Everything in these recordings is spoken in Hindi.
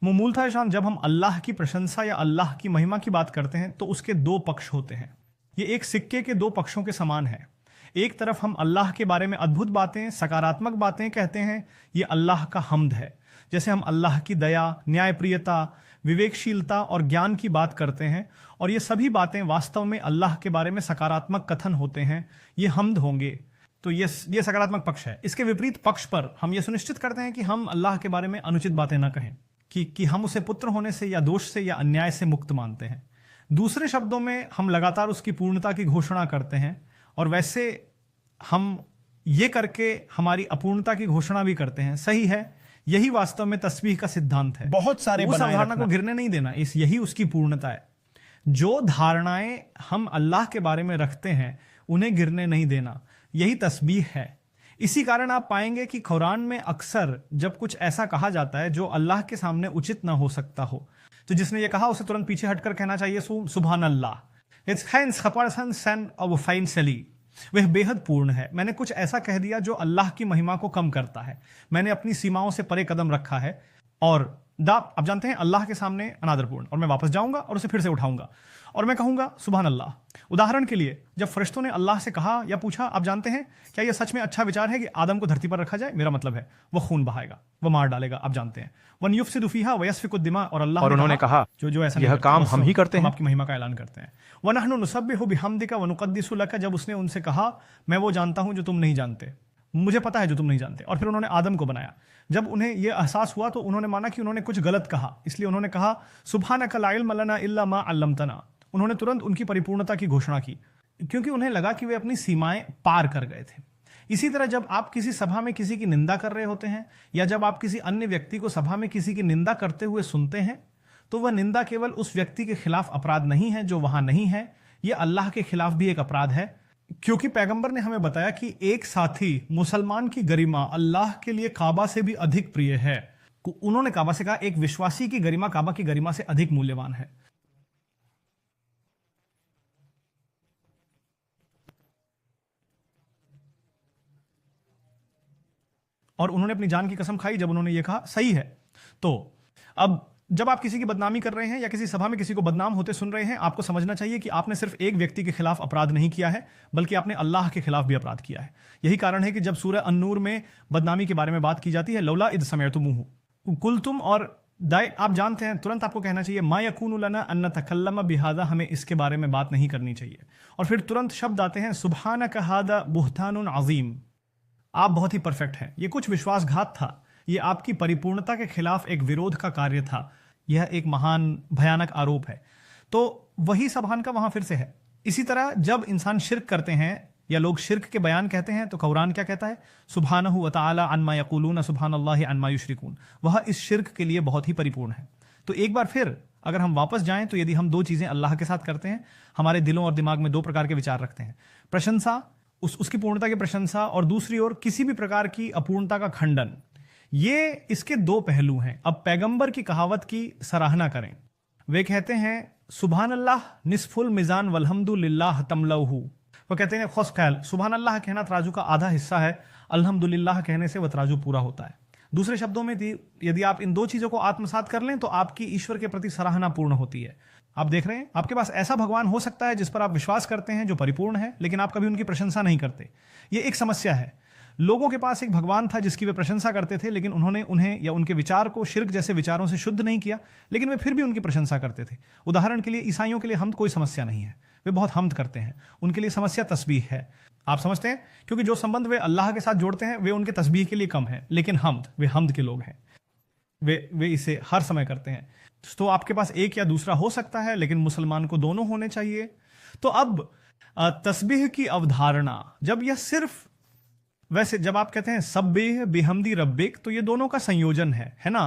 मूलतः ईशान, जब हम अल्लाह की प्रशंसा या अल्लाह की महिमा की बात करते हैं तो उसके दो पक्ष होते हैं। ये एक सिक्के के दो पक्षों के समान है। एक तरफ हम अल्लाह के बारे में अद्भुत बातें, सकारात्मक बातें कहते हैं, ये अल्लाह का हम्द है। जैसे हम अल्लाह की दया, न्यायप्रियता, विवेकशीलता और ज्ञान की बात करते हैं, और ये सभी बातें वास्तव में अल्लाह के बारे में सकारात्मक कथन होते हैं, ये हम्द होंगे। तो ये सकारात्मक पक्ष है। इसके विपरीत पक्ष पर हम ये सुनिश्चित करते हैं कि हम अल्लाह के बारे में अनुचित बातें ना कहें, कि हम उसे पुत्र होने से या दोष से या अन्याय से मुक्त मानते हैं। दूसरे शब्दों में हम लगातार उसकी पूर्णता की घोषणा करते हैं, और वैसे हम ये करके हमारी अपूर्णता की घोषणा भी करते हैं। सही है, यही वास्तव में तस्बीह का सिद्धांत है। बहुत सारे उस अवधारणा को गिरने नहीं देना, यही उसकी पूर्णता है। जो धारणाएं हम अल्लाह के बारे में रखते हैं उन्हें गिरने नहीं देना, यही तस्बीह है। इसी कारण आप पाएंगे कि कुरान में अक्सर जब कुछ ऐसा कहा जाता है जो अल्लाह के सामने उचित ना हो सकता हो, तो जिसने ये कहा उसे तुरंत पीछे हटकर कहना चाहिए सुभान अल्लाह, वह बेहद पूर्ण है। मैंने कुछ ऐसा कह दिया जो अल्लाह की महिमा को कम करता है। मैंने अपनी सीमाओं से परे कदम रखा है, और आप जानते हैं अल्लाह के सामने अनादरपूर्ण, और मैं वापस जाऊंगा और उसे फिर से उठाऊंगा और मैं कहूंगा सुभान अल्लाह। उदाहरण के लिए, जब फरिश्तों ने अल्लाह से कहा या पूछा, आप जानते हैं क्या यह सच में अच्छा विचार है कि आदम को धरती पर रखा जाए? मेरा मतलब है वह खून बहाएगा, वह मार डालेगा। आप जानते हैं वन युफ्सिदु फीहा व यस्फिकु दिमा, और अल्लाह और उन्होंने कहा जो ऐसा यह काम हम ही करते हैं, हम आपकी महिमा का ऐलान करते हैं। व नहनु नुसब्बिहु बिहम्दिका व नुक़द्दिसु लका, जब उसने उनसे कहा मैं वो जानता हूं जो तुम नहीं जानते, मुझे पता है जो तुम नहीं जानते। और फिर उन्होंने आदम को बनाया। जब उन्हें यह एहसास हुआ तो उन्होंने माना कि उन्होंने कुछ गलत कहा, इसलिए उन्होंने कहा सुब्हानका ला इल्म लना इल्ला मा अल्लमतना। उन्होंने तुरंत उनकी परिपूर्णता की घोषणा की, क्योंकि उन्हें लगा कि वे अपनी सीमाएं पार कर गए थे। इसी तरह जब आप किसी सभा में किसी की निंदा कर रहे होते हैं, या जब आप किसी अन्य व्यक्ति को सभा में किसी की निंदा करते हुए सुनते हैं, तो वह निंदा केवल उस व्यक्ति के खिलाफ अपराध नहीं है जो वहां नहीं है, यह अल्लाह के खिलाफ भी एक अपराध है। क्योंकि पैगंबर ने हमें बताया कि एक साथी मुसलमान की गरिमा अल्लाह के लिए काबा से भी अधिक प्रिय है। उन्होंने काबा से कहा एक विश्वासी की गरिमा काबा की गरिमा से अधिक मूल्यवान है। और उन्होंने अपनी जान की कसम खाई जब उन्होंने ये कहा। सही है। तो अब जब आप किसी की बदनामी कर रहे हैं या किसी सभा में किसी को बदनाम होते सुन रहे हैं, आपको समझना चाहिए कि आपने सिर्फ एक व्यक्ति के खिलाफ अपराध नहीं किया है, बल्कि आपने अल्लाह के खिलाफ भी अपराध किया है। यही कारण है कि जब सूरह अन-नूर में बदनामी के बारे में बात की जाती है, लौला इद समिअतुमूहु कुल्तुम, और आप जानते हैं तुरंत आपको कहना चाहिए मा यकूनु लना अन नतकल्लम बिहादा, हमें इसके बारे में बात नहीं करनी चाहिए। और फिर तुरंत शब्द आते हैं सुब्हानका हादा बुहतानुन अजीम, आप बहुत ही परफेक्ट हैं। ये कुछ विश्वासघात था, ये आपकी परिपूर्णता के खिलाफ एक विरोध का कार्य था। यह एक महान भयानक आरोप है। तो वही सभान का वहां फिर से है। इसी तरह जब इंसान शिर्क करते हैं या लोग शिर्क के बयान कहते हैं, तो कुरान क्या कहता है? सुब्हानहु व तआला अन्मा यक़ूलून सुब्हानल्लाहि अन्मा युश्रिकून। वह इस शिर्क के लिए बहुत ही परिपूर्ण है। तो एक बार फिर अगर हम वापस जाएं, तो यदि हम दो चीजें अल्लाह के साथ करते हैं, हमारे दिलों और दिमाग में दो प्रकार के विचार रखते हैं, प्रशंसा, उसकी पूर्णता की प्रशंसा, और दूसरी ओर किसी भी प्रकार की अपूर्णता का खंडन। ये इसके दो पहलू हैं। अब पैगंबर की कहावत की सराहना करें। वे कहते हैं सुभान अल्लाह निस्फुल मिजान वल्हम्दुलिल्लाह तमलहु। वो कहते हैं खुश ख्याल, सुभान अल्लाह कहना तराजू का आधा हिस्सा है, अल्हम्दुलिल्लाह कहने से वह तराजू पूरा होता है। दूसरे शब्दों में यदि आप इन दो चीजों को आत्मसात कर लें, तो आपकी ईश्वर के प्रति सराहना पूर्ण होती है। आप देख रहे हैं, आपके पास ऐसा भगवान हो सकता है जिस पर आप विश्वास करते हैं, जो परिपूर्ण है, लेकिन आप कभी उनकी प्रशंसा नहीं करते। ये एक समस्या है। लोगों के पास एक भगवान था जिसकी वे प्रशंसा करते थे, लेकिन उन्होंने उन्हें या उनके विचार को शिर्क जैसे विचारों से शुद्ध नहीं किया, लेकिन वे फिर भी उनकी प्रशंसा करते थे। उदाहरण के लिए ईसाइयों के लिए हमद कोई समस्या नहीं है, वे बहुत हमद करते हैं। उनके लिए समस्या तस्बीह है। आप समझते हैं, क्योंकि जो संबंध वे अल्लाह के साथ जोड़ते हैं वे उनके तस्बीह के लिए कम है, लेकिन हमद, वे हमद के लोग हैं। वे इसे हर समय करते हैं। तो आपके पास एक या दूसरा हो सकता है, लेकिन मुसलमान को दोनों होने चाहिए। तो अब तस्बीह की अवधारणा, जब यह सिर्फ, वैसे जब आप कहते हैं सब्बिह बिहम्दी रब्बिक, तो ये दोनों का संयोजन है ना?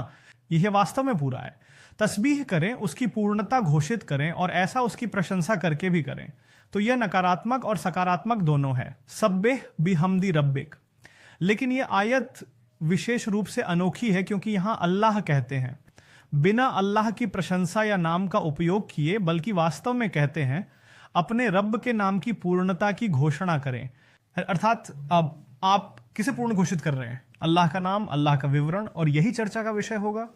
यह वास्तव में पूरा है। तस्बीह करें, उसकी पूर्णता घोषित करें, और ऐसा उसकी प्रशंसा करके भी करें, तो यह नकारात्मक और सकारात्मक दोनों है, सब्बिह बिहम्दी रब्बिक। लेकिन यह आयत विशेष रूप से अनोखी है, क्योंकि यहां अल्लाह कहते हैं, बिना अल्लाह की प्रशंसा या नाम का उपयोग किए, बल्कि वास्तव में कहते हैं अपने रब के नाम की पूर्णता की घोषणा करें। अर्थात अब आप किसे पूर्ण घोषित कर रहे हैं? अल्लाह का नाम, अल्लाह का विवरण, और यही चर्चा का विषय होगा।